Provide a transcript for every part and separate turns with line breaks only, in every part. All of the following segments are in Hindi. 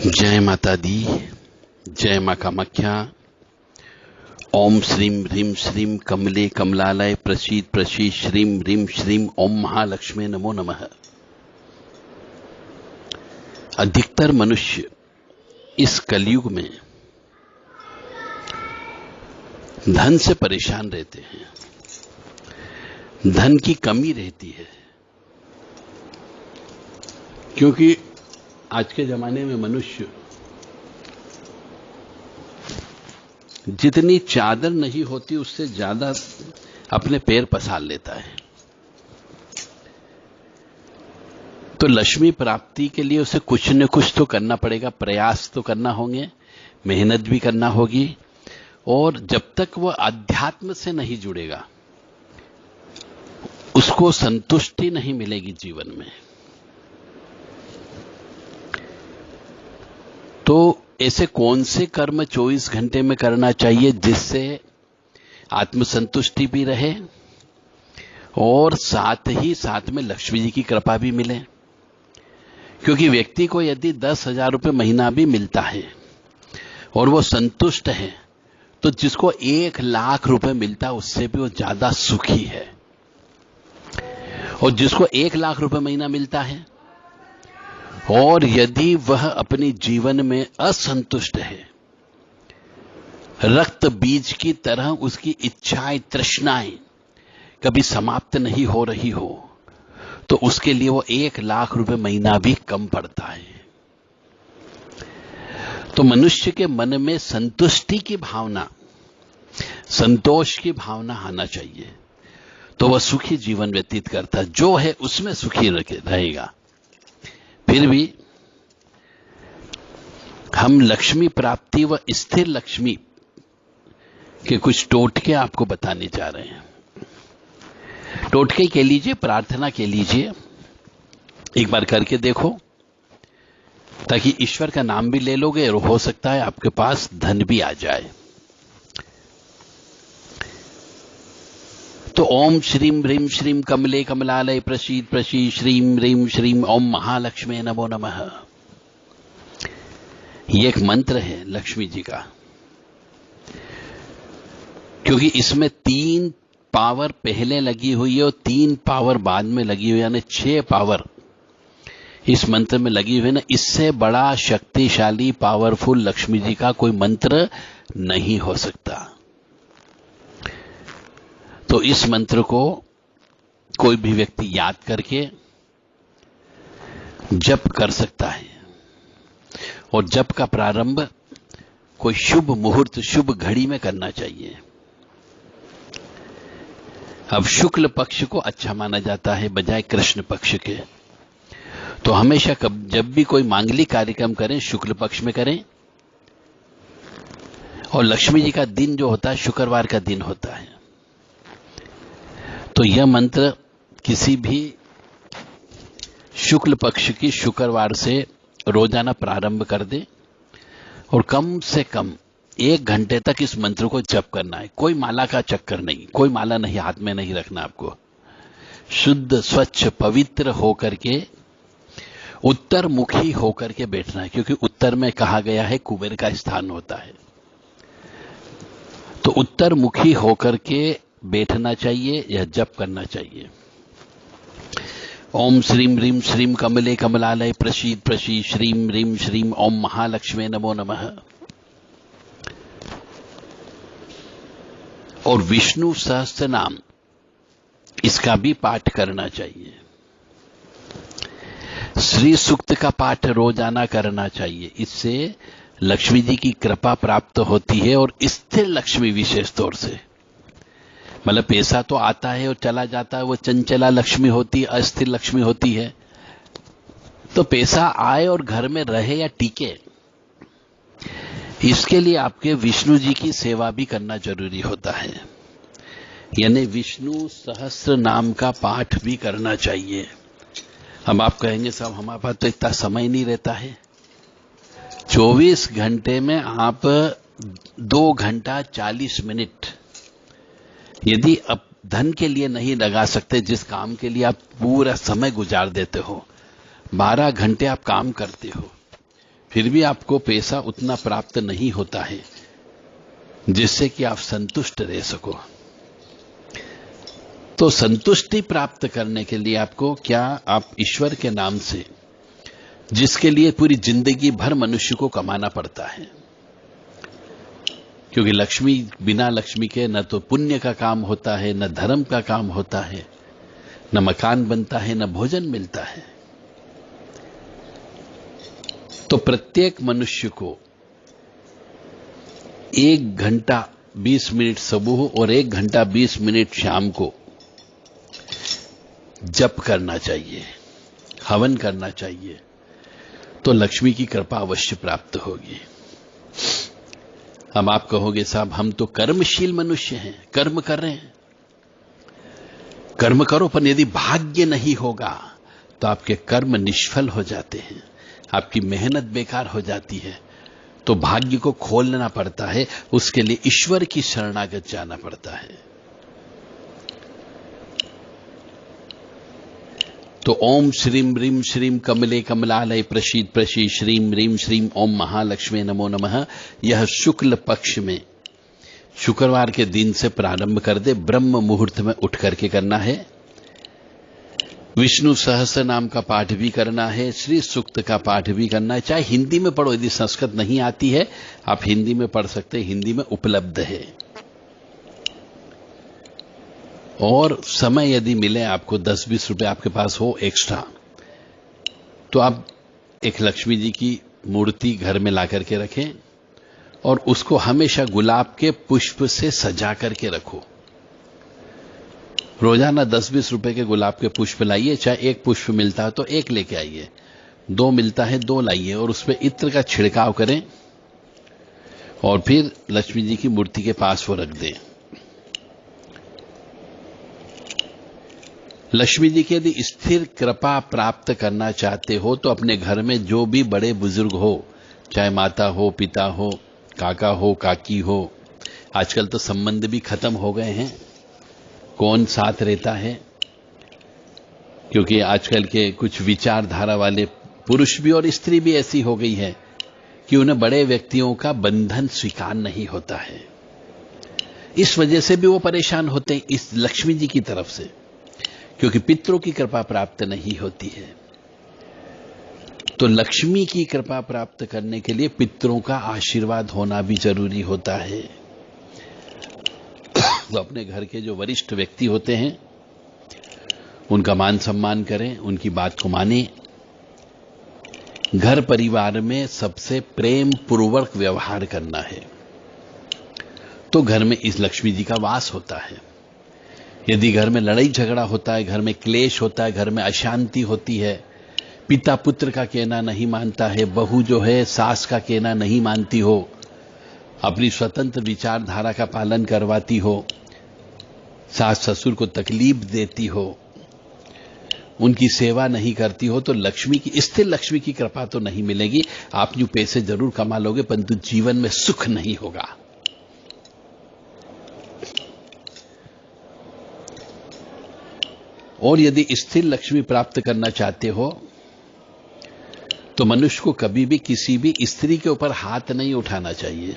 जय माता दी, जय मां कामाख्या। ओम श्रीम ह्रीम श्रीम कमले कमलालय प्रसीद प्रसीद श्रीम ह्रीम श्रीम ओम महालक्ष्मी नमो नमः। अधिकतर मनुष्य इस कलयुग में धन से परेशान रहते हैं, धन की कमी रहती है, क्योंकि आज के जमाने में मनुष्य जितनी चादर नहीं होती उससे ज्यादा अपने पैर पसार लेता है। तो लक्ष्मी प्राप्ति के लिए उसे कुछ न कुछ तो करना पड़ेगा, प्रयास तो करना होंगे, मेहनत भी करना होगी। और जब तक वह अध्यात्म से नहीं जुड़ेगा उसको संतुष्टि नहीं मिलेगी जीवन में। तो ऐसे कौन से कर्म 24 घंटे में करना चाहिए जिससे आत्मसंतुष्टि भी रहे और साथ ही साथ में लक्ष्मी जी की कृपा भी मिले। क्योंकि व्यक्ति को यदि 10,000 रुपये महीना भी मिलता है और वो संतुष्ट है, तो जिसको 1,00,000 रुपये मिलता है उससे भी वो ज्यादा सुखी है। और जिसको 1,00,000 रुपये महीना मिलता है और यदि वह अपने जीवन में असंतुष्ट है, रक्त बीज की तरह उसकी इच्छाएं तृष्णाएं कभी समाप्त नहीं हो रही हो, तो उसके लिए वो 1,00,000 रुपये महीना भी कम पड़ता है। तो मनुष्य के मन में संतुष्टि की भावना, संतोष की भावना आना चाहिए, तो वह सुखी जीवन व्यतीत करता है, जो है उसमें सुखी रहेगा। फिर भी हम लक्ष्मी प्राप्ति व स्थिर लक्ष्मी के कुछ टोटके आपको बताने जा रहे हैं। टोटके के लीजिए, प्रार्थना के लीजिए, एक बार करके देखो, ताकि ईश्वर का नाम भी ले लोगे और हो सकता है आपके पास धन भी आ जाए। तो ओम श्रीम ह्रीम श्रीम कमले कमलालय प्रसीद प्रसीद श्रीम ह्रीम श्रीम ओम महालक्ष्मी नमो नमः। ये एक मंत्र है लक्ष्मी जी का, क्योंकि इसमें 3 पावर पहले लगी हुई है और 3 पावर बाद में लगी हुई है, यानी 6 पावर इस मंत्र में लगी हुई है ना। इससे बड़ा शक्तिशाली पावरफुल लक्ष्मी जी का कोई मंत्र नहीं हो सकता। तो इस मंत्र को कोई भी व्यक्ति याद करके जप कर सकता है। और जप का प्रारंभ कोई शुभ मुहूर्त, शुभ घड़ी में करना चाहिए। अब शुक्ल पक्ष को अच्छा माना जाता है बजाय कृष्ण पक्ष के। तो हमेशा जब भी कोई मांगलिक कार्यक्रम करें शुक्ल पक्ष में करें। और लक्ष्मी जी का दिन जो होता है शुक्रवार का दिन होता है। तो यह मंत्र किसी भी शुक्ल पक्ष की शुक्रवार से रोजाना प्रारंभ कर दे और कम से कम 1 घंटे तक इस मंत्र को जप करना है। कोई माला का चक्कर नहीं, कोई माला नहीं, हाथ में नहीं रखना आपको। शुद्ध स्वच्छ पवित्र होकर के उत्तर मुखी होकर के बैठना है, क्योंकि उत्तर में कहा गया है कुबेर का स्थान होता है। तो उत्तर मुखी होकर के बैठना चाहिए या जप करना चाहिए। ओम श्रीम ह्रीम श्रीम कमले कमलालय प्रसीद प्रसीद श्रीम ह्रीम श्रीम ओम महालक्ष्मी नमो नमः। और विष्णु सहस्त्र नाम इसका भी पाठ करना चाहिए। श्री सूक्त का पाठ रोजाना करना चाहिए। इससे लक्ष्मी जी की कृपा प्राप्त होती है और स्थिर लक्ष्मी विशेष तौर से, मतलब पैसा तो आता है और चला जाता है, वो चंचला लक्ष्मी होती है, अस्थिर लक्ष्मी होती है। तो पैसा आए और घर में रहे या टिके, इसके लिए आपके विष्णु जी की सेवा भी करना जरूरी होता है। यानी विष्णु सहस्त्र नाम का पाठ भी करना चाहिए। अब आप कहेंगे साहब हमारे पास तो इतना समय नहीं रहता है। 24 घंटे में आप 2 घंटा 40 मिनट यदि आप धन के लिए नहीं लगा सकते, जिस काम के लिए आप पूरा समय गुजार देते हो, 12 घंटे आप काम करते हो, फिर भी आपको पैसा उतना प्राप्त नहीं होता है जिससे कि आप संतुष्ट रह सको। तो संतुष्टि प्राप्त करने के लिए आपको क्या, आप ईश्वर के नाम से, जिसके लिए पूरी जिंदगी भर मनुष्य को कमाना पड़ता है, क्योंकि लक्ष्मी, बिना लक्ष्मी के न तो पुण्य का काम होता है, न धर्म का काम होता है, न मकान बनता है, न भोजन मिलता है। तो प्रत्येक मनुष्य को 1 घंटा 20 मिनट सुबह और 1 घंटा 20 मिनट शाम को जप करना चाहिए, हवन करना चाहिए, तो लक्ष्मी की कृपा अवश्य प्राप्त होगी। अब आप कहोगे साहब हम तो कर्मशील मनुष्य हैं, कर्म कर रहे हैं। कर्म करो, पर यदि भाग्य नहीं होगा तो आपके कर्म निष्फल हो जाते हैं, आपकी मेहनत बेकार हो जाती है। तो भाग्य को खोलना पड़ता है, उसके लिए ईश्वर की शरणागत जाना पड़ता है। तो ओम श्रीम ह्रीम श्रीम कमले कमलालय प्रसीद प्रसीद श्रीम ह्रीम श्रीम ओम महालक्ष्मी नमो नमः। यह शुक्ल पक्ष में शुक्रवार के दिन से प्रारंभ कर दे, ब्रह्म मुहूर्त में उठ करके करना है। विष्णु सहस्त्र नाम का पाठ भी करना है, श्री सूक्त का पाठ भी करना है। चाहे हिंदी में पढ़ो, यदि संस्कृत नहीं आती है आप हिंदी में पढ़ सकते हैं, हिंदी में उपलब्ध है। और समय यदि मिले आपको, 10-20 रुपए आपके पास हो एक्स्ट्रा, तो आप एक लक्ष्मी जी की मूर्ति घर में ला करके रखें और उसको हमेशा गुलाब के पुष्प से सजा करके रखो। रोजाना 10-20 रुपए के गुलाब के पुष्प लाइए, चाहे 1 पुष्प मिलता है तो 1 लेके आइए, 2 मिलता है 2 लाइए, और उसमें इत्र का छिड़काव करें और फिर लक्ष्मी जी की मूर्ति के पास वो रख दें। लक्ष्मी जी की यदि स्थिर कृपा प्राप्त करना चाहते हो तो अपने घर में जो भी बड़े बुजुर्ग हो, चाहे माता हो, पिता हो, काका हो, काकी हो, आजकल तो संबंध भी खत्म हो गए हैं, कौन साथ रहता है, क्योंकि आजकल के कुछ विचारधारा वाले पुरुष भी और स्त्री भी ऐसी हो गई है कि उन्हें बड़े व्यक्तियों का बंधन स्वीकार नहीं होता है। इस वजह से भी वो परेशान होते हैं इस लक्ष्मी जी की तरफ से, क्योंकि पितरों की कृपा प्राप्त नहीं होती है। तो लक्ष्मी की कृपा प्राप्त करने के लिए पितरों का आशीर्वाद होना भी जरूरी होता है। तो अपने घर के जो वरिष्ठ व्यक्ति होते हैं उनका मान सम्मान करें, उनकी बात को मानें। घर परिवार में सबसे प्रेम पूर्वक व्यवहार करना है, तो घर में इस लक्ष्मी जी का वास होता है। यदि घर में लड़ाई झगड़ा होता है, घर में क्लेश होता है, घर में अशांति होती है, पिता पुत्र का कहना नहीं मानता है, बहू जो है सास का कहना नहीं मानती हो, अपनी स्वतंत्र विचारधारा का पालन करवाती हो, सास ससुर को तकलीफ देती हो, उनकी सेवा नहीं करती हो, तो लक्ष्मी की, स्थिर लक्ष्मी की कृपा तो नहीं मिलेगी। आप यूं पैसे जरूर कमा लोगे परंतु जीवन में सुख नहीं होगा। और यदि स्थिर लक्ष्मी प्राप्त करना चाहते हो तो मनुष्य को कभी भी किसी भी स्त्री के ऊपर हाथ नहीं उठाना चाहिए।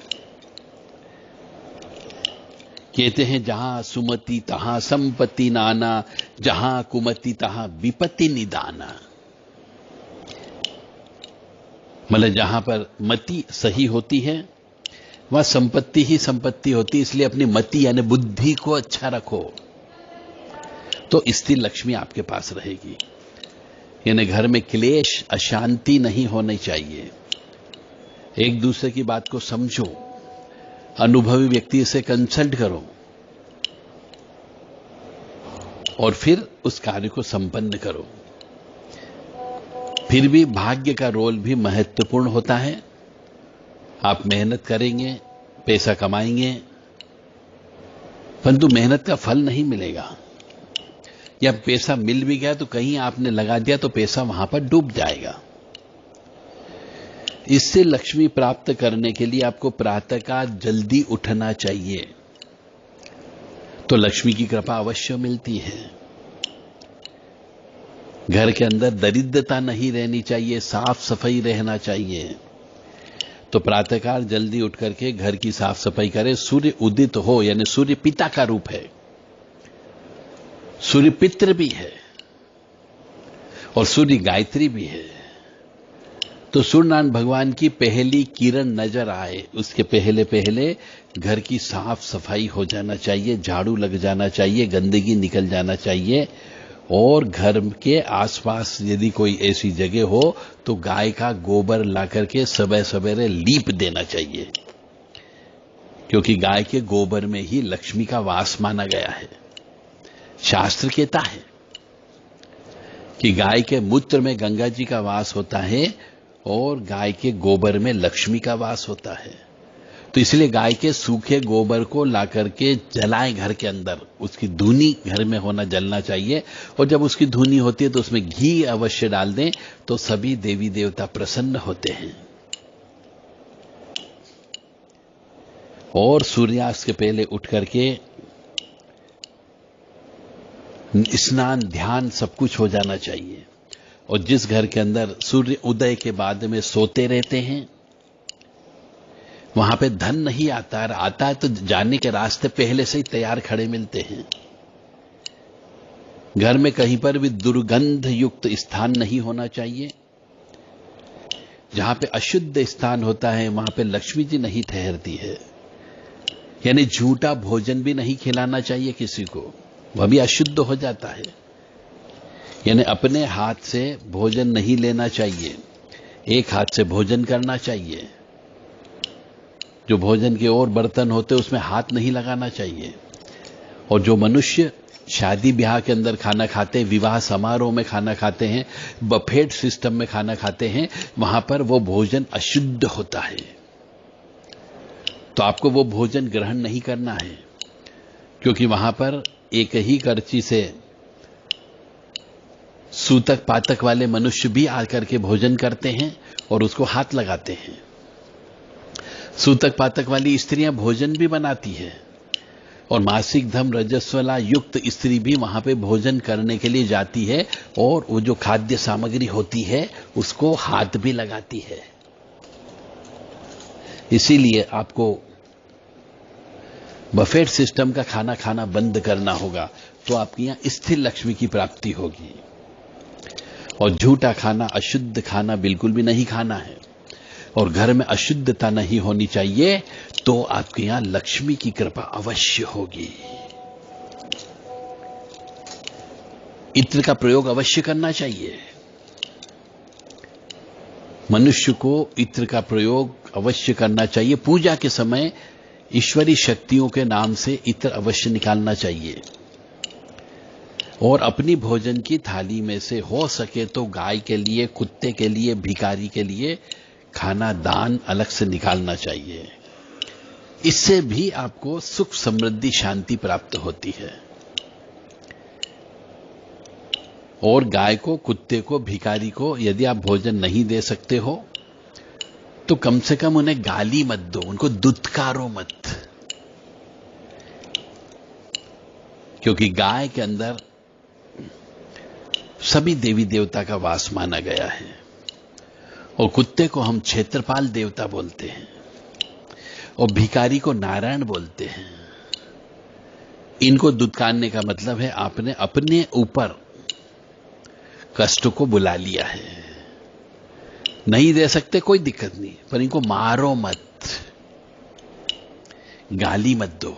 कहते हैं जहां सुमति तहां संपत्ति नाना, जहां कुमति तहां विपत्ति निदाना। मतलब जहां पर मति सही होती है वहां संपत्ति ही संपत्ति होती है। इसलिए अपनी मति यानी बुद्धि को अच्छा रखो तो स्थिर लक्ष्मी आपके पास रहेगी। यानी घर में क्लेश अशांति नहीं होनी चाहिए। एक दूसरे की बात को समझो, अनुभवी व्यक्ति से कंसल्ट करो और फिर उस कार्य को संपन्न करो। फिर भी भाग्य का रोल भी महत्वपूर्ण होता है। आप मेहनत करेंगे, पैसा कमाएंगे, परंतु मेहनत का फल नहीं मिलेगा, या पैसा मिल भी गया तो कहीं आपने लगा दिया तो पैसा वहां पर डूब जाएगा। इससे लक्ष्मी प्राप्त करने के लिए आपको प्रातःकाल जल्दी उठना चाहिए, तो लक्ष्मी की कृपा अवश्य मिलती है। घर के अंदर दरिद्रता नहीं रहनी चाहिए, साफ सफाई रहना चाहिए। तो प्रातःकाल जल्दी उठ करके घर की साफ सफाई करें। सूर्य उदित हो, यानी सूर्य पिता का रूप है, सूर्य पितृ भी है और सूर्य गायत्री भी है। तो सूर्यनारायण भगवान की पहली किरण नजर आए उसके पहले पहले घर की साफ सफाई हो जाना चाहिए, झाड़ू लग जाना चाहिए, गंदगी निकल जाना चाहिए। और घर के आसपास यदि कोई ऐसी जगह हो तो गाय का गोबर लाकर के सुबह सवेरे लीप देना चाहिए, क्योंकि गाय के गोबर में ही लक्ष्मी का वास माना गया है। शास्त्र कहता है कि गाय के मूत्र में गंगा जी का वास होता है और गाय के गोबर में लक्ष्मी का वास होता है। तो इसलिए गाय के सूखे गोबर को लाकर के जलाएं घर के अंदर, उसकी धूनी घर में होना जलना चाहिए। और जब उसकी धूनी होती है तो उसमें घी अवश्य डाल दें, तो सभी देवी देवता प्रसन्न होते हैं। और सूर्यास्त के पहले उठ करके स्नान ध्यान सब कुछ हो जाना चाहिए। और जिस घर के अंदर सूर्य उदय के बाद में सोते रहते हैं वहां पे धन नहीं आता है, आता है तो जाने के रास्ते पहले से ही तैयार खड़े मिलते हैं। घर में कहीं पर भी दुर्गंध युक्त स्थान नहीं होना चाहिए। जहां पे अशुद्ध स्थान होता है वहां पे लक्ष्मी जी नहीं ठहरती है। यानी झूठा भोजन भी नहीं खिलाना चाहिए किसी को, वह भी अशुद्ध हो जाता है। यानी अपने हाथ से भोजन नहीं लेना चाहिए, एक हाथ से भोजन करना चाहिए। जो भोजन के और बर्तन होते उसमें हाथ नहीं लगाना चाहिए। और जो मनुष्य शादी ब्याह के अंदर खाना खाते हैं, विवाह समारोह में खाना खाते हैं, बफेट सिस्टम में खाना खाते हैं, वहां पर वो भोजन अशुद्ध होता है। तो आपको वो भोजन ग्रहण नहीं करना है, क्योंकि वहां पर एक ही करची से सूतक पातक वाले मनुष्य भी आकर के भोजन करते हैं और उसको हाथ लगाते हैं। सूतक पातक वाली स्त्रियां भोजन भी बनाती है और मासिक धर्म रजस्वला युक्त स्त्री भी वहां पे भोजन करने के लिए जाती है और वो जो खाद्य सामग्री होती है उसको हाथ भी लगाती है। इसीलिए आपको बफेट सिस्टम का खाना खाना बंद करना होगा, तो आपकी यहां स्थिर लक्ष्मी की प्राप्ति होगी। और झूठा खाना, अशुद्ध खाना बिल्कुल भी नहीं खाना है। और घर में अशुद्धता नहीं होनी चाहिए, तो आपके यहां लक्ष्मी की कृपा अवश्य होगी। इत्र का प्रयोग अवश्य करना चाहिए। मनुष्य को इत्र का प्रयोग अवश्य करना चाहिए। पूजा के समय ईश्वरी शक्तियों के नाम से इत्र अवश्य निकालना चाहिए। और अपनी भोजन की थाली में से हो सके तो गाय के लिए, कुत्ते के लिए, भिखारी के लिए खाना दान अलग से निकालना चाहिए। इससे भी आपको सुख समृद्धि शांति प्राप्त होती है। और गाय को, कुत्ते को, भिखारी को यदि आप भोजन नहीं दे सकते हो तो कम से कम उन्हें गाली मत दो, उनको दुत्कारो मत। क्योंकि गाय के अंदर सभी देवी देवता का वास माना गया है। और कुत्ते को हम क्षेत्रपाल देवता बोलते हैं और भिखारी को नारायण बोलते हैं। इनको दुत्कारने का मतलब है आपने अपने ऊपर कष्ट को बुला लिया है। नहीं दे सकते कोई दिक्कत नहीं, पर इनको मारो मत, गाली मत दो।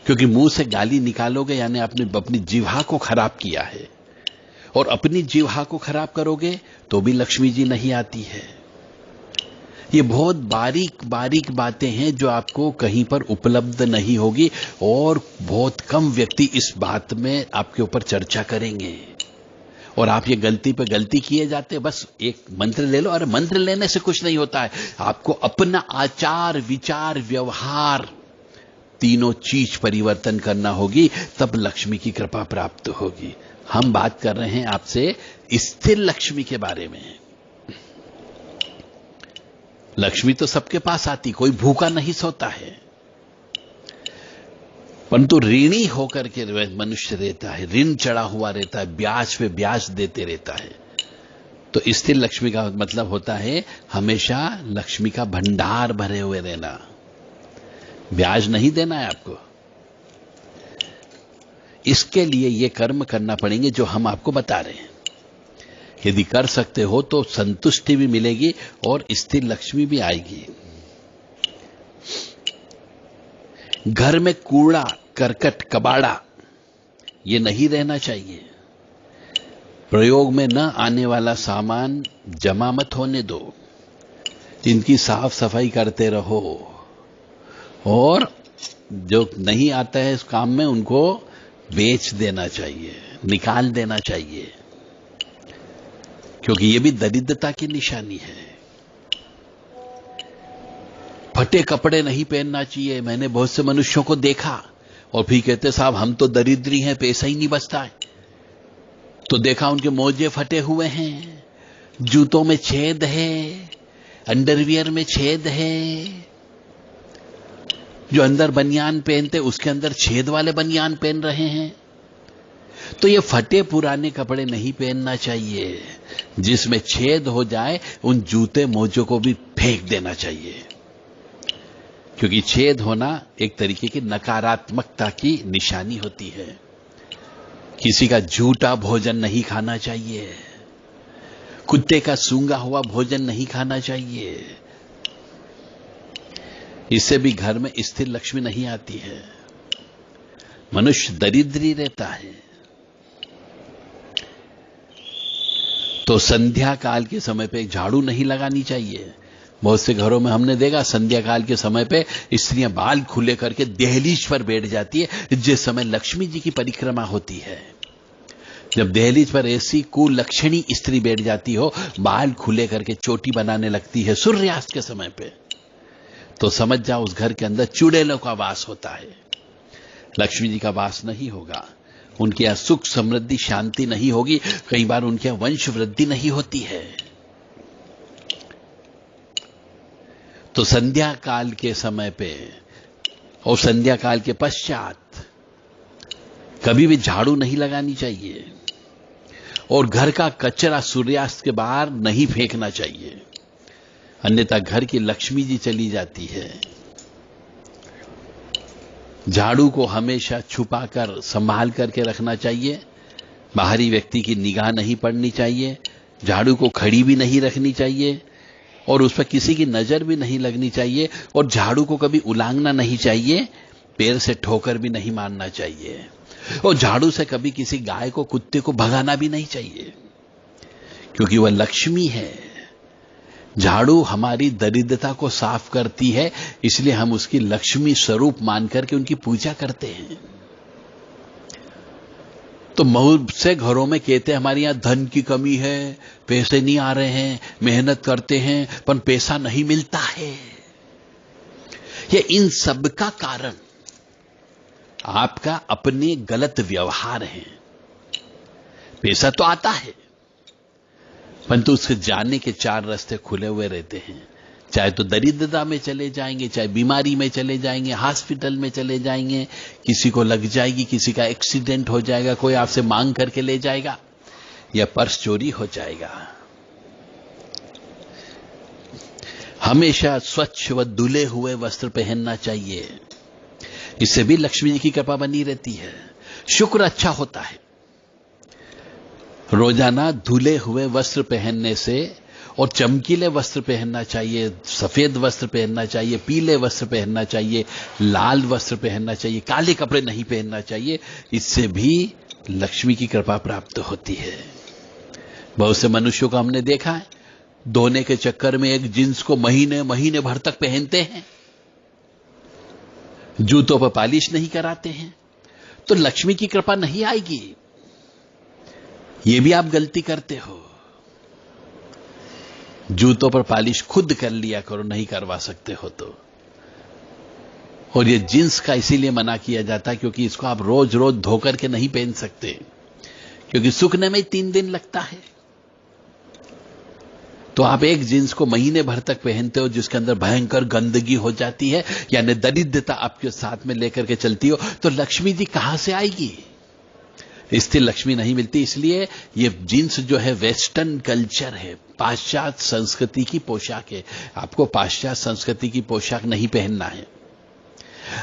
क्योंकि मुंह से गाली निकालोगे यानी आपने अपनी जिह्वा को खराब किया है। और अपनी जिह्वा को खराब करोगे तो भी लक्ष्मी जी नहीं आती है। ये बहुत बारीक बारीक बातें हैं जो आपको कहीं पर उपलब्ध नहीं होगी और बहुत कम व्यक्ति इस बात में आपके ऊपर चर्चा करेंगे। और आप ये गलती पे गलती किए जाते, बस एक मंत्र ले लो। अरे मंत्र लेने से कुछ नहीं होता है, आपको अपना आचार विचार व्यवहार तीनों चीज परिवर्तन करना होगी, तब लक्ष्मी की कृपा प्राप्त होगी। हम बात कर रहे हैं आपसे स्थिर लक्ष्मी के बारे में। लक्ष्मी तो सबके पास आती, कोई भूखा नहीं सोता है, परंतु ऋणी होकर के मनुष्य रहता है, ऋण चढ़ा हुआ रहता है, ब्याज पे ब्याज देते रहता है। तो स्थिर लक्ष्मी का मतलब होता है हमेशा लक्ष्मी का भंडार भरे हुए रहना, ब्याज नहीं देना है आपको। इसके लिए ये कर्म करना पड़ेंगे जो हम आपको बता रहे हैं। यदि कर सकते हो तो संतुष्टि भी मिलेगी और स्थिर लक्ष्मी भी आएगी। घर में कूड़ा करकट कबाड़ा ये नहीं रहना चाहिए। प्रयोग में न आने वाला सामान जमा मत होने दो, इनकी साफ सफाई करते रहो और जो नहीं आता है इस काम में उनको बेच देना चाहिए, निकाल देना चाहिए, क्योंकि ये भी दरिद्रता की निशानी है। फटे कपड़े नहीं पहनना चाहिए। मैंने बहुत से मनुष्यों को देखा और फिर कहते साहब हम तो दरिद्री हैं, पैसा ही नहीं बचता है। तो देखा उनके मोजे फटे हुए हैं, जूतों में छेद है, अंडरवियर में छेद है, जो अंदर बनियान पहनते उसके अंदर छेद वाले बनियान पहन रहे हैं। तो ये फटे पुराने कपड़े नहीं पहनना चाहिए। जिसमें छेद हो जाए उन जूते मोजों को भी फेंक देना चाहिए, क्योंकि छेद होना एक तरीके की नकारात्मकता की निशानी होती है। किसी का झूठा भोजन नहीं खाना चाहिए, कुत्ते का सूंघा हुआ भोजन नहीं खाना चाहिए। इससे भी घर में स्थिर लक्ष्मी नहीं आती है, मनुष्य दरिद्री रहता है। तो संध्या काल के समय पे झाड़ू नहीं लगानी चाहिए। बहुत से घरों में हमने देखा संध्या काल के समय पे स्त्रियां बाल खुले करके दहलीज पर बैठ जाती है, जिस समय लक्ष्मी जी की परिक्रमा होती है। जब दहलीज पर ऐसी कुलक्षणी स्त्री बैठ जाती हो, बाल खुले करके चोटी बनाने लगती है सूर्यास्त के समय पे, तो समझ जाओ उस घर के अंदर चुड़ैलों का वास होता है, लक्ष्मी जी का वास नहीं होगा। उनके यहां सुख समृद्धि शांति नहीं होगी। कई बार उनके यहां वंश वृद्धि नहीं होती है। तो संध्या काल के समय पे और संध्या काल के पश्चात कभी भी झाड़ू नहीं लगानी चाहिए और घर का कचरा सूर्यास्त के बाहर नहीं फेंकना चाहिए, अन्यथा घर की लक्ष्मी जी चली जाती है। झाड़ू को हमेशा छुपाकर संभाल करके रखना चाहिए, बाहरी व्यक्ति की निगाह नहीं पड़नी चाहिए। झाड़ू को खड़ी भी नहीं रखनी चाहिए और उस पर किसी की नजर भी नहीं लगनी चाहिए। और झाड़ू को कभी उलांघना नहीं चाहिए, पैर से ठोकर भी नहीं मारना चाहिए। और झाड़ू से कभी किसी गाय को कुत्ते को भगाना भी नहीं चाहिए, क्योंकि वह लक्ष्मी है। झाड़ू हमारी दरिद्रता को साफ करती है, इसलिए हम उसकी लक्ष्मी स्वरूप मान करके उनकी पूजा करते हैं। तो बहुत से घरों में कहते हैं हमारे यहां धन की कमी है, पैसे नहीं आ रहे हैं, मेहनत करते हैं पर पैसा नहीं मिलता है। ये इन सब का कारण आपका अपने गलत व्यवहार है। पैसा तो आता है, परंतु उसके जाने के चार रास्ते खुले हुए रहते हैं। चाहे तो दरिद्रता में चले जाएंगे, चाहे बीमारी में चले जाएंगे, हॉस्पिटल में चले जाएंगे, किसी को लग जाएगी, किसी का एक्सीडेंट हो जाएगा, कोई आपसे मांग करके ले जाएगा, या पर्स चोरी हो जाएगा। हमेशा स्वच्छ व धुले हुए वस्त्र पहनना चाहिए, इससे भी लक्ष्मी जी की कृपा बनी रहती है। शुक्र अच्छा होता है। रोजाना धुले हुए वस्त्र पहनने से, और चमकीले वस्त्र पहनना चाहिए, सफेद वस्त्र पहनना चाहिए, पीले वस्त्र पहनना चाहिए, लाल वस्त्र पहनना चाहिए, काले कपड़े नहीं पहनना चाहिए। इससे भी लक्ष्मी की कृपा प्राप्त होती है। बहुत से मनुष्यों को हमने देखा है, धोने के चक्कर में एक जींस को महीने महीने भर तक पहनते हैं, जूतों पर पॉलिश नहीं कराते हैं, तो लक्ष्मी की कृपा नहीं आएगी। ये भी आप गलती करते हो। जूतों पर पॉलिश खुद कर लिया करो, नहीं करवा सकते हो तो। और ये जींस का इसीलिए मना किया जाता है क्योंकि इसको आप रोज रोज धो करके नहीं पहन सकते, क्योंकि सूखने में 3 दिन लगता है। तो आप एक जींस को महीने भर तक पहनते हो जिसके अंदर भयंकर गंदगी हो जाती है, यानी दरिद्रता आपके साथ में लेकर के चलती हो, तो लक्ष्मी जी कहां से आएगी? स्थिर लक्ष्मी नहीं मिलती। इसलिए ये जीन्स जो है वेस्टर्न कल्चर है, पाश्चात्य संस्कृति की पोशाक है। आपको पाश्चात्य संस्कृति की पोशाक नहीं पहनना है,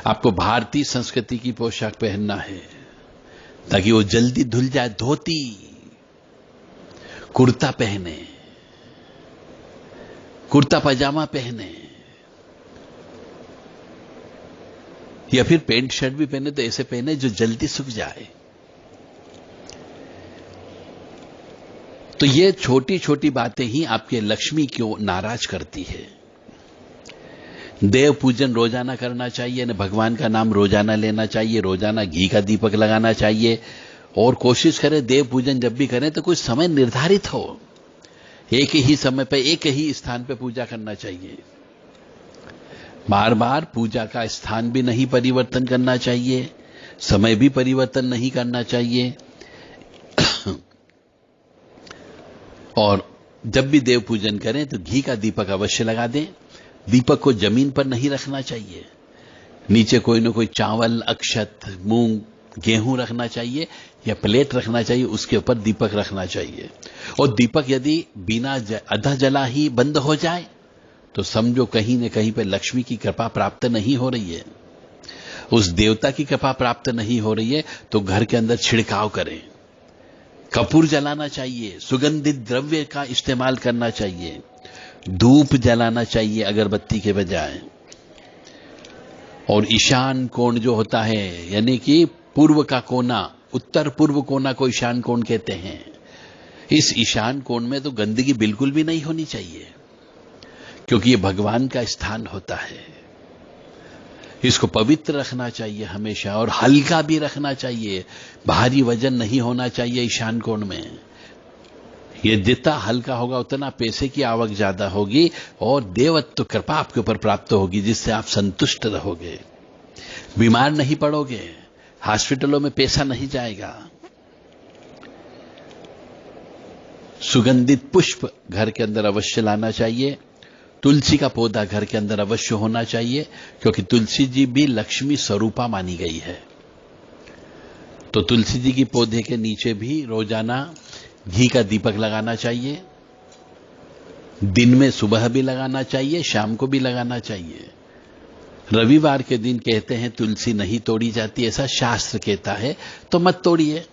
आपको भारतीय संस्कृति की पोशाक पहनना है ताकि वो जल्दी धुल जाए। धोती कुर्ता पहने, कुर्ता पजामा पहने, या फिर पैंट शर्ट भी पहने तो ऐसे पहने जो जल्दी सूख जाए। तो ये छोटी छोटी बातें ही आपके लक्ष्मी को नाराज करती है। देव पूजन रोजाना करना चाहिए, न भगवान का नाम रोजाना लेना चाहिए, रोजाना घी का दीपक लगाना चाहिए। और कोशिश करें देव पूजन जब भी करें तो कुछ समय निर्धारित हो, एक ही समय पर एक ही स्थान पर पूजा करना चाहिए। बार बार पूजा का स्थान भी नहीं परिवर्तन करना चाहिए, समय भी परिवर्तन नहीं करना चाहिए। और जब भी देव पूजन करें तो घी का दीपक अवश्य लगा दें। दीपक को जमीन पर नहीं रखना चाहिए, नीचे कोई न कोई चावल, अक्षत, मूंग, गेहूं रखना चाहिए या प्लेट रखना चाहिए, उसके ऊपर दीपक रखना चाहिए। और दीपक यदि बिना आधा जला ही बंद हो जाए तो समझो कहीं न कहीं पे लक्ष्मी की कृपा प्राप्त नहीं हो रही है, उस देवता की कृपा प्राप्त नहीं हो रही है। तो घर के अंदर छिड़काव करें, कपूर जलाना चाहिए, सुगंधित द्रव्य का इस्तेमाल करना चाहिए, धूप जलाना चाहिए अगरबत्ती के बजाय। और ईशान कोण जो होता है, यानी कि पूर्व का कोना, उत्तर पूर्व कोना को ईशान कोण कहते हैं। इस ईशान कोण में तो गंदगी बिल्कुल भी नहीं होनी चाहिए, क्योंकि ये भगवान का स्थान होता है। इसको पवित्र रखना चाहिए हमेशा, और हल्का भी रखना चाहिए। भारी वजन नहीं होना चाहिए ईशान कोण में। ये जितना हल्का होगा उतना पैसे की आवक ज्यादा होगी और देवत्व कृपा आपके ऊपर प्राप्त होगी, जिससे आप संतुष्ट रहोगे, बीमार नहीं पड़ोगे, हॉस्पिटलों में पैसा नहीं जाएगा। सुगंधित पुष्प घर के अंदर अवश्य लाना चाहिए। तुलसी का पौधा घर के अंदर अवश्य होना चाहिए, क्योंकि तुलसी जी भी लक्ष्मी स्वरूपा मानी गई है। तो तुलसी जी की पौधे के नीचे भी रोजाना घी का दीपक लगाना चाहिए। दिन में सुबह भी लगाना चाहिए, शाम को भी लगाना चाहिए। रविवार के दिन कहते हैं तुलसी नहीं तोड़ी जाती, ऐसा शास्त्र कहता है, तो मत तोड़िए।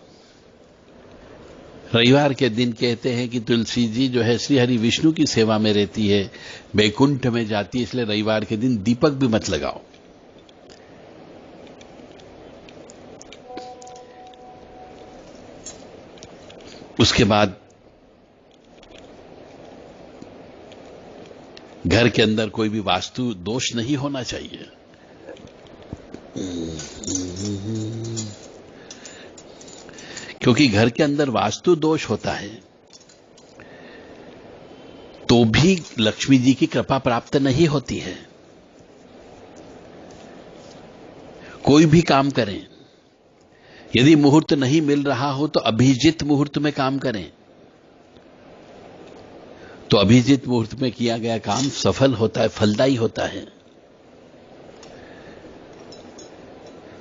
रविवार के दिन कहते हैं कि तुलसी जी जो है श्री हरि विष्णु की सेवा में रहती है, बैकुंठ में जाती है, इसलिए रविवार के दिन दीपक भी मत लगाओ। उसके बाद घर के अंदर कोई भी वास्तु दोष नहीं होना चाहिए। क्योंकि घर के अंदर वास्तु दोष होता है तो भी लक्ष्मी जी की कृपा प्राप्त नहीं होती है। कोई भी काम करें, यदि मुहूर्त नहीं मिल रहा हो तो अभिजित मुहूर्त में काम करें, तो अभिजित मुहूर्त में किया गया काम सफल होता है, फलदायी होता है।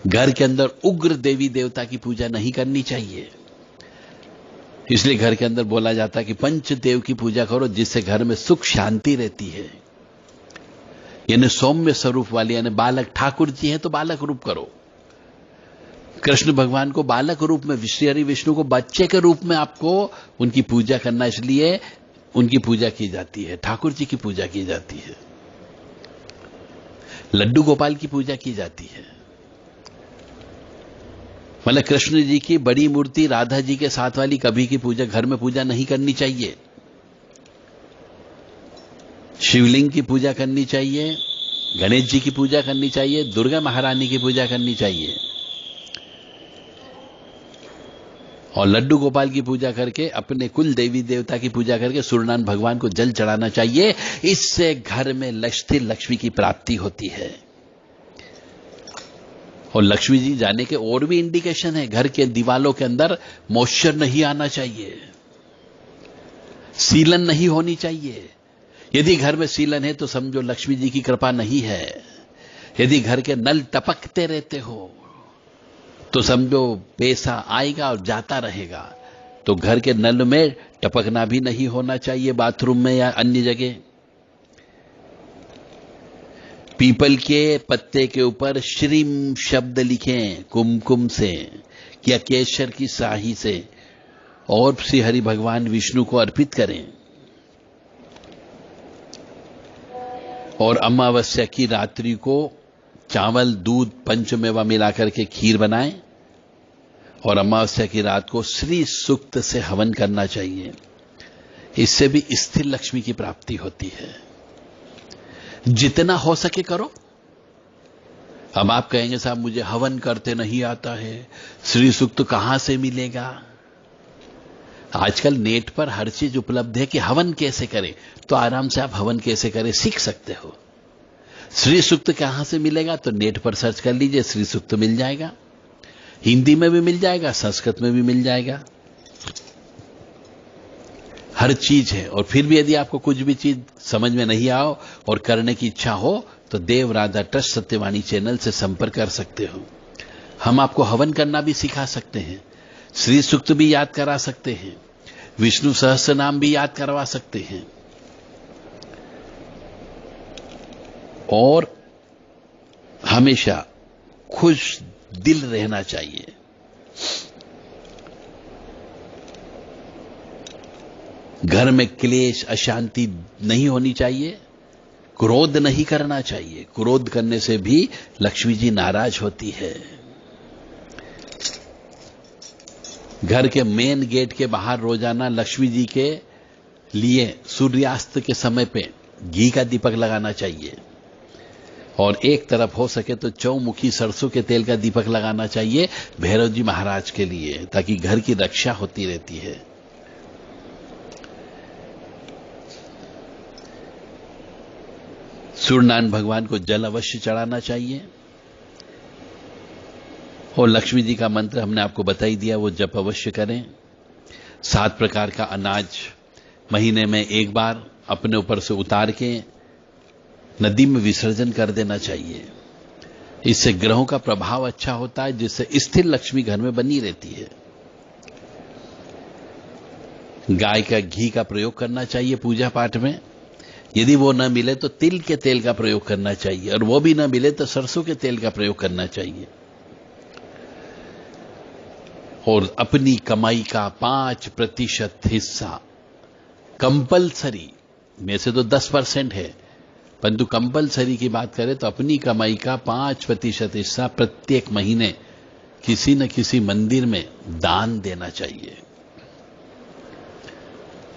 घर के अंदर उग्र देवी देवता की पूजा नहीं करनी चाहिए, इसलिए घर के अंदर बोला जाता है कि पंचदेव की पूजा करो, जिससे घर में सुख शांति रहती है। यानी सौम्य स्वरूप वाले, यानी बालक ठाकुर जी हैं तो बालक रूप करो। कृष्ण भगवान को बालक रूप में, श्री हरि विष्णु को बच्चे के रूप में आपको उनकी पूजा करना, इसलिए उनकी पूजा की जाती है, ठाकुर जी की पूजा की जाती है, लड्डू गोपाल की पूजा की जाती है। मतलब कृष्ण जी की बड़ी मूर्ति राधा जी के साथ वाली कभी की पूजा घर में पूजा नहीं करनी चाहिए। शिवलिंग की पूजा करनी चाहिए, गणेश जी की पूजा करनी चाहिए, दुर्गा महारानी की पूजा करनी चाहिए, और लड्डू गोपाल की पूजा करके, अपने कुल देवी देवता की पूजा करके सूर्यनारायण भगवान को जल चढ़ाना चाहिए। इससे घर में स्थिर लक्ष्मी की प्राप्ति होती है। और लक्ष्मी जी जाने के और भी इंडिकेशन है। घर के दीवालों के अंदर मॉइस्चर नहीं आना चाहिए, सीलन नहीं होनी चाहिए। यदि घर में सीलन है तो समझो लक्ष्मी जी की कृपा नहीं है। यदि घर के नल टपकते रहते हो तो समझो पैसा आएगा और जाता रहेगा। तो घर के नल में टपकना भी नहीं होना चाहिए, बाथरूम में या अन्य जगह। पीपल के पत्ते के ऊपर श्रीम शब्द लिखें कुमकुम से या केसर की स्याही से और श्री हरि भगवान विष्णु को अर्पित करें। और अमावस्या की रात्रि को चावल दूध पंचमेवा मिलाकर के खीर बनाएं और अमावस्या की रात को श्री सूक्त से हवन करना चाहिए। इससे भी स्थिर लक्ष्मी की प्राप्ति होती है। जितना हो सके करो। अब आप कहेंगे साहब मुझे हवन करते नहीं आता है, श्री सूक्त कहां से मिलेगा? आजकल नेट पर हर चीज उपलब्ध है कि हवन कैसे करें, तो आराम से आप हवन कैसे करें सीख सकते हो। श्री सूक्त कहां से मिलेगा? तो नेट पर सर्च कर लीजिए, श्री सूक्त मिल जाएगा। हिंदी में भी मिल जाएगा, संस्कृत में भी मिल जाएगा, हर चीज है। और फिर भी यदि आपको कुछ भी चीज समझ में नहीं आओ और करने की इच्छा हो तो देव राधा ट्रस्ट सत्यवाणी चैनल से संपर्क कर सकते हो। हम आपको हवन करना भी सिखा सकते हैं, श्री सूक्त भी याद करा सकते हैं, विष्णु सहस्त्र नाम भी याद करवा सकते हैं। और हमेशा खुश दिल रहना चाहिए। घर में क्लेश अशांति नहीं होनी चाहिए, क्रोध नहीं करना चाहिए। क्रोध करने से भी लक्ष्मी जी नाराज होती है। घर के मेन गेट के बाहर रोजाना लक्ष्मी जी के लिए सूर्यास्त के समय पे घी का दीपक लगाना चाहिए। और एक तरफ हो सके तो चौमुखी सरसों के तेल का दीपक लगाना चाहिए भैरव जी महाराज के लिए, ताकि घर की रक्षा होती रहती है। सूर्यनारायण भगवान को जल अवश्य चढ़ाना चाहिए। और लक्ष्मी जी का मंत्र हमने आपको बता ही दिया, वो जप अवश्य करें। 7 प्रकार का अनाज महीने में एक बार अपने ऊपर से उतार के नदी में विसर्जन कर देना चाहिए। इससे ग्रहों का प्रभाव अच्छा होता है, जिससे स्थिर लक्ष्मी घर में बनी रहती है। गाय का घी का प्रयोग करना चाहिए पूजा पाठ में। यदि वो न मिले तो तिल के तेल का प्रयोग करना चाहिए, और वो भी न मिले तो सरसों के तेल का प्रयोग करना चाहिए। और अपनी कमाई का 5% हिस्सा कंपलसरी, में से तो 10% है, परंतु कंपलसरी की बात करें तो अपनी कमाई का 5% हिस्सा प्रत्येक महीने किसी न किसी मंदिर में दान देना चाहिए।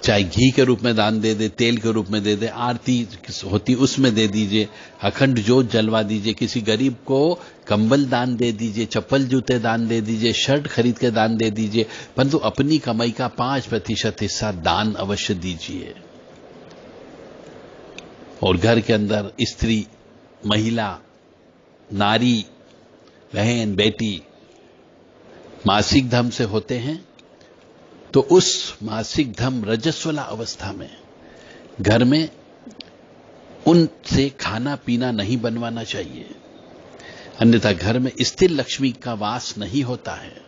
चाहे घी के रूप में दान दे दे, तेल के रूप में दे दे, आरती होती उसमें दे दीजिए, अखंड जोत जलवा दीजिए, किसी गरीब को कंबल दान दे दीजिए, चप्पल जूते दान दे दीजिए, शर्ट खरीद के दान दे दीजिए, परंतु अपनी कमाई का 5% हिस्सा दान अवश्य दीजिए। और घर के अंदर स्त्री, महिला, नारी, बहन, बेटी मासिक धर्म से होते हैं, तो उस मासिक धर्म रजस्वला अवस्था में घर में उनसे खाना पीना नहीं बनवाना चाहिए, अन्यथा घर में स्थिर लक्ष्मी का वास नहीं होता है।